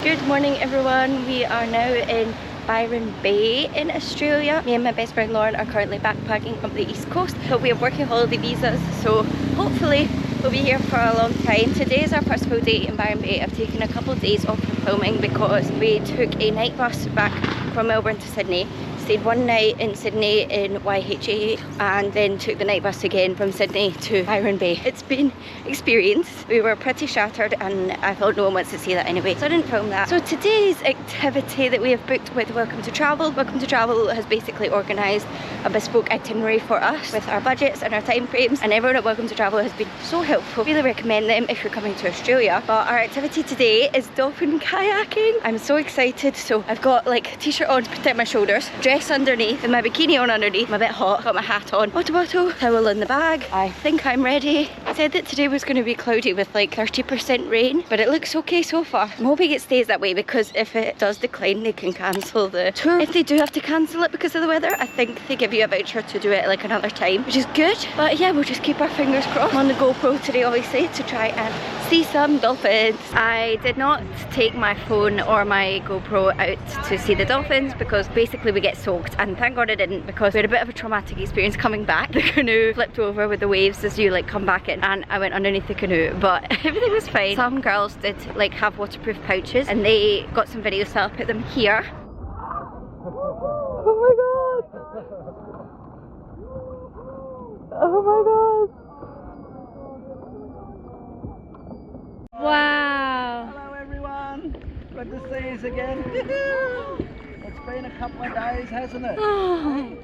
Good morning everyone, we are now in Byron Bay in Australia. Me and my best friend Lauren are currently backpacking up the east coast, but we have working holiday visas, so hopefully we'll be here for a long time. Today is our first full day in Byron Bay. I've taken a couple of days off from filming because we took a night bus back from Melbourne to Sydney. Stayed one night in Sydney in YHA and then took the night bus again from Sydney to Byron Bay. It's been experience. We were pretty shattered and I thought no one wants to see that anyway, so I didn't film that. So today's activity that we have booked with Welcome to Travel. Welcome to Travel has basically organised a bespoke itinerary for us with our budgets and our time frames, and everyone at Welcome to Travel has been so helpful. Really recommend them if you're coming to Australia. But our activity today is dolphin kayaking. I'm so excited. So I've got like a t-shirt on to protect my shoulders, dress underneath and my bikini on underneath. I'm a bit hot, got my hat on, water bottle, towel in the bag. I think I'm ready. I said that today was going to be cloudy with like 30% rain, but it looks okay so far. I'm hoping it stays that way because if it does decline they can cancel the tour. If they do have to cancel it because of the weather, I think they give you a voucher to do it like another time, which is good. But yeah, we'll just keep our fingers crossed. I'm on the GoPro today obviously to try and see some dolphins. I did not take my phone or my GoPro out to see the dolphins because basically we get soaked, and thank God I didn't because we had a bit of a traumatic experience coming back. The canoe flipped over with the waves as you like come back in, and I went underneath the canoe, but everything was fine. Some girls did like have waterproof pouches and they got some videos, so I'll put them here. Oh my god! Oh my god! Wow! Hello everyone! Good to see you again. It's been a couple of days, hasn't it? Oh.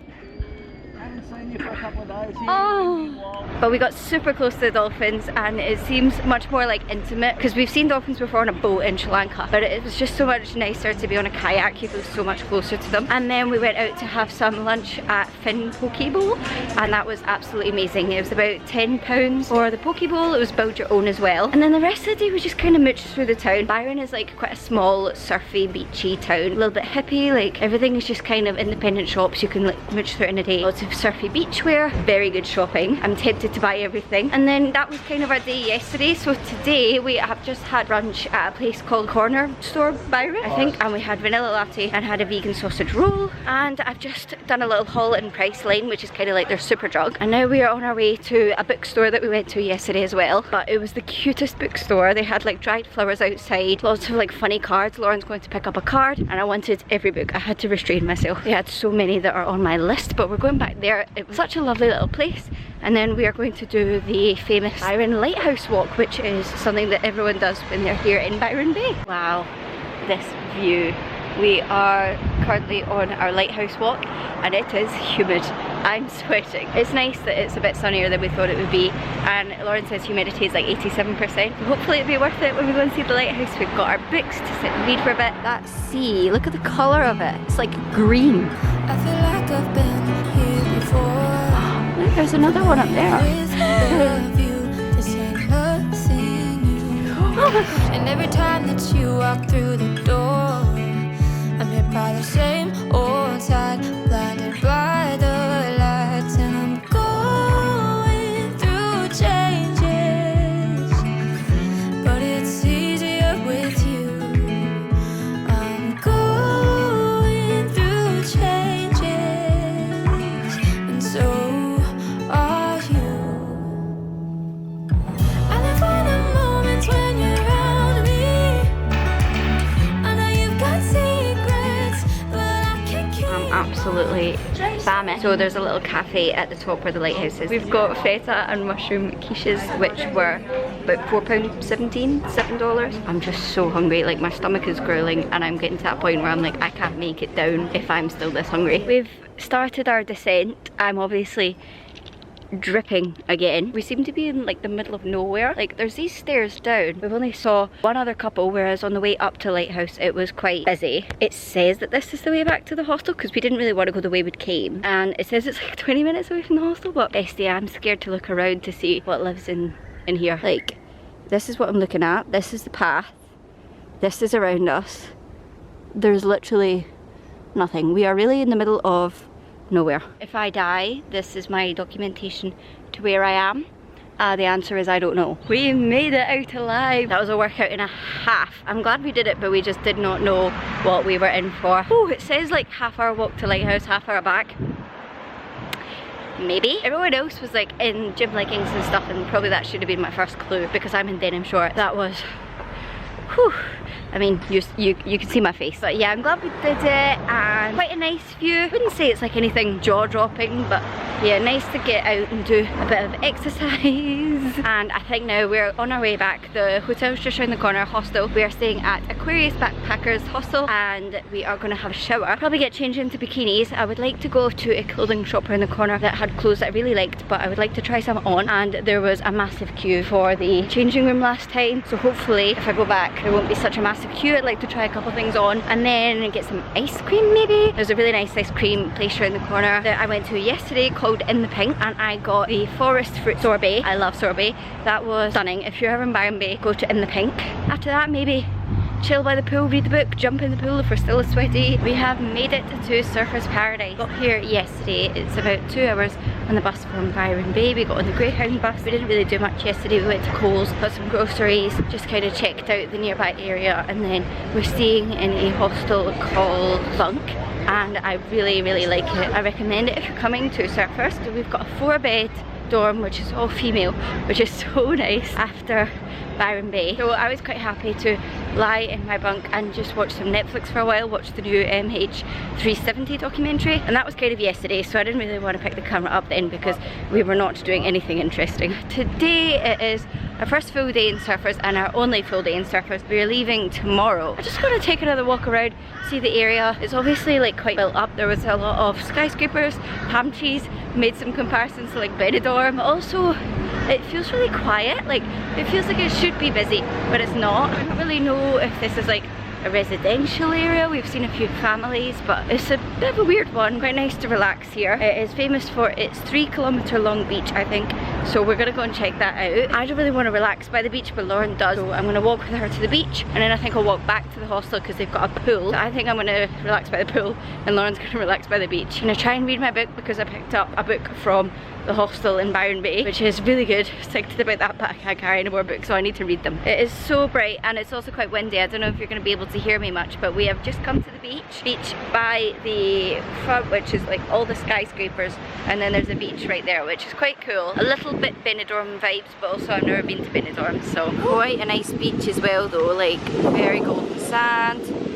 I haven't seen you for a couple of days here. Oh. But we got super close to the dolphins and it seems much more like intimate because we've seen dolphins before on a boat in Sri Lanka, but it was just so much nicer to be on a kayak. You feel so much closer to them. And then we went out to have some lunch at Fin Poke Bowl and that was absolutely amazing. It was about £10 for the poke bowl. It was build your own as well. And then the rest of the day we just kind of mooched through the town. Byron is like quite a small surfy beachy town, a little bit hippie, like everything is just kind of independent shops. You can like mooch through in a day. Lots of surfy beachwear, very good shopping. I'm tempted to buy everything. And then that was kind of our day yesterday. So today we have just had lunch at a place called Corner Store Byron, I think, and we had vanilla latte and had a vegan sausage roll. And I've just done a little haul in Priceline, which is kind of like their super drug. And now we are on our way to a bookstore that we went to yesterday as well. But it was the cutest bookstore. They had like dried flowers outside, lots of like funny cards. Lauren's going to pick up a card and I wanted every book. I had to restrain myself. They had so many that are on my list, but we're going back there. It was such a lovely little place. And then we are going to do the famous Byron Lighthouse walk, which is something that everyone does when they're here in Byron Bay. Wow, this view. We are currently on our lighthouse walk and it is humid. I'm sweating. It's nice that it's a bit sunnier than we thought it would be, and Lauren says humidity is like 87%. Hopefully it'll be worth it when we go and see the lighthouse. We've got our books to sit and read for a bit. That sea, look at the colour of it. It's like green. I feel like I've been here before. Look, there's another one up there. And every time that you walk through the door, I'm hit by the same old side, blinded by the lights, and I'm going through changes, but it's easier with you. I'm going through changes, and so are you. I live for the moments when you're around me. I know you've got secrets, but I can't keep. I'm absolutely spamming. So there's a little cafe at the top where the lighthouse is. We've got feta and mushroom quiches, which were about £4.17, $7. I'm just so hungry, like my stomach is growling and I'm getting to that point where I'm like, I can't make it down if I'm still this hungry. We've started our descent. I'm obviously dripping again. We seem to be in like the middle of nowhere. Like there's these stairs down. We've only saw one other couple, whereas on the way up to Lighthouse it was quite busy. It says that this is the way back to the hostel because we didn't really want to go the way we came, and it says it's like 20 minutes away from the hostel, but bestie, I'm scared to look around to see what lives in here. Like, this is what I'm looking at. This is the path. This is around us. There's literally nothing. We are really in the middle of nowhere. If I die, this is my documentation to where I am. The answer is I don't know. We made it out alive. That was a workout and a half. I'm glad we did it, but we just did not know what we were in for. Oh, it says like half-hour walk to Lighthouse, half-hour back. Maybe. Everyone else was like in gym leggings and stuff, and probably that should have been my first clue because I'm in denim shorts. That was, whew. I mean, you can see my face. But yeah, I'm glad we did it, and quite a nice view. I wouldn't say it's like anything jaw-dropping, but yeah, nice to get out and do a bit of exercise. And I think now we're on our way back. The hotel's just around the corner, hostel. We are staying at Aquarius Backpackers Hostel, and we are going to have a shower. Probably get changed into bikinis. I would like to go to a clothing shop around the corner that had clothes that I really liked, but I would like to try some on. And there was a massive queue for the changing room last time, so hopefully if I go back there won't be such a massive queue. I'd like to try a couple things on and then get some ice cream maybe. There's a really nice ice cream place around the corner that I went to yesterday called In the Pink, and I got the forest fruit sorbet. I love sorbet. That was stunning. If you're ever in Byron Bay, go to In the Pink. After that, maybe chill by the pool, read the book, jump in the pool if we're still sweaty. We have made it to Surfers Paradise. Got here yesterday. It's about 2 hours on the bus from Byron Bay. We got on the Greyhound bus. We didn't really do much yesterday. We went to Coles, got some groceries, just kind of checked out the nearby area, and then we're staying in a hostel called Bunk, and I really like it. I recommend it if you're coming to Surfers. So we've got a 4-bed dorm which is all female, which is so nice after Byron Bay. So I was quite happy to lie in my bunk and just watch some Netflix for a while, watch the new MH370 documentary, and that was kind of yesterday, so I didn't really want to pick the camera up then because we were not doing anything interesting. Today it is our first full day in Surfers and our only full day in Surfers. We're leaving tomorrow. I just want to take another walk around, see the area. It's obviously like quite built up. There was a lot of skyscrapers, palm trees, made some comparisons to like Benidorm. Also, it feels really quiet. Like, it feels like it should be busy, but it's not. I don't really know if this is like a residential area. We've seen a few families, but it's a bit of a weird one. Quite nice to relax here. It is famous for its 3-kilometer long beach, I think, so we're gonna go and check that out. I don't really want to relax by the beach, but Lauren does, so I'm gonna walk with her to the beach, and then I think I'll walk back to the hostel because they've got a pool. So I think I'm gonna relax by the pool and Lauren's gonna relax by the beach. I'm gonna try and read my book because I picked up a book from the hostel in Byron Bay, which is really good. I'm excited about that, but I can't carry any more books, so I need to read them. It is so bright and it's also quite windy. I don't know if you're going to be able to hear me much, but we have just come to the beach by the front, which is like all the skyscrapers, and then there's a beach right there, which is quite cool. A little bit Benidorm vibes, but also I've never been to Benidorm, so quite a nice beach as well though, like very golden sand.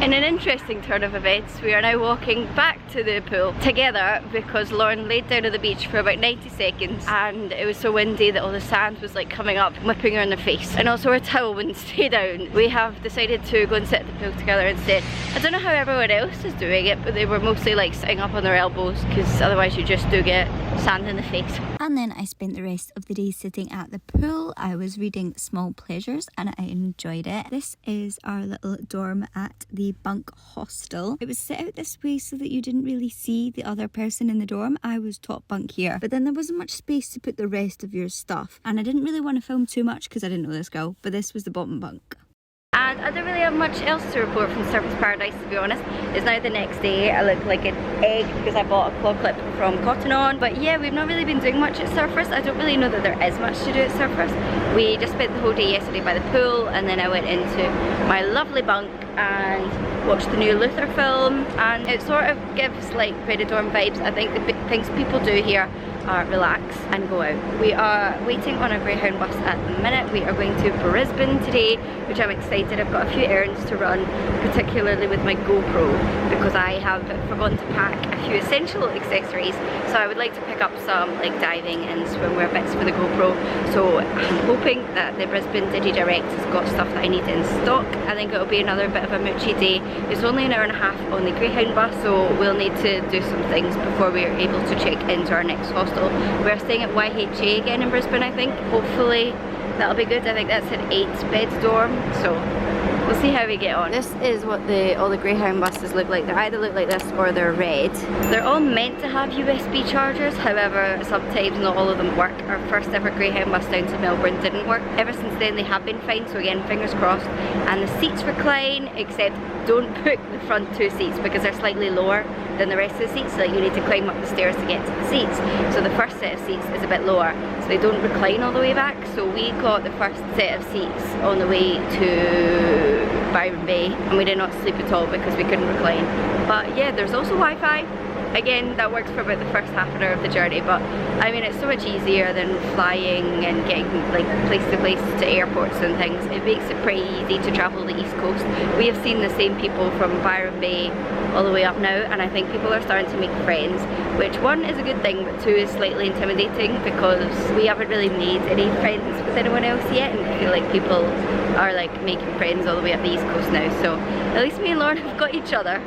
In an interesting turn of events, we are now walking back to the pool together because Lauren laid down on the beach for about 90 seconds and it was so windy that all the sand was like coming up, whipping her in the face, and also her towel wouldn't stay down. We have decided to go and sit at the pool together instead. I don't know how everyone else is doing it, but they were mostly like sitting up on their elbows because otherwise you just do get sand in the face. And then I spent the rest of the day sitting at the pool. I was reading Small Pleasures and I enjoyed it. This is our little dorm at the Bunk Hostel. It was set out this way so that you didn't really see the other person in the dorm. I was top bunk here, but then there wasn't much space to put the rest of your stuff, and I didn't really want to film too much because I didn't know this girl, but this was the bottom bunk. And I don't really have much else to report from Surfers Paradise, to be honest. It's now the next day. I look like an egg because I bought a claw clip from Cotton On. But yeah, we've not really been doing much at Surfers. I don't really know that there is much to do at Surfers. We just spent the whole day yesterday by the pool, and then I went into my lovely bunk and watched the new Luther film, and it sort of gives like Benidorm vibes. I think the big things people do here are relax and go out. We are waiting on a Greyhound bus at the minute. We are going to Brisbane today, which I'm excited. I've got a few errands to run, particularly with my GoPro, because I have forgotten to pack a few essential accessories. So I would like to pick up some like diving and swimwear bits for the GoPro. So I'm hoping that the Brisbane Digi Direct has got stuff that I need in stock. I think it'll be another bit of a moochy day. It's only an hour and a half on the Greyhound bus, so we'll need to do some things before we're able to check into our next hostel. We're staying at YHA again in Brisbane, I think. Hopefully that'll be good. I think that's an 8-bed dorm, so We'll see how we get on. This is what all the Greyhound buses look like. They either look like this or they're red. They're all meant to have USB chargers, however sometimes not all of them work. Our first ever Greyhound bus down to Melbourne didn't work. Ever since then they have been fine, so again, fingers crossed. And the seats recline, except don't book the front 2 seats because they're slightly lower than the rest of the seats, so you need to climb up the stairs to get to the seats. So the first set of seats is a bit lower, so they don't recline all the way back. So we got the first set of seats on the way to Byron Bay, and we did not sleep at all because we couldn't recline. But yeah, there's also Wi-Fi. Again, that works for about the first half an hour of the journey, but I mean it's so much easier than flying and getting like place to airports and things. It makes it pretty easy to travel the East Coast. We have seen the same people from Byron Bay all the way up now, and I think people are starting to make friends, which one is a good thing, but 2 is slightly intimidating because we haven't really made any friends with anyone else yet, and I feel like people are like making friends all the way up the East Coast now, so at least me and Lauren have got each other.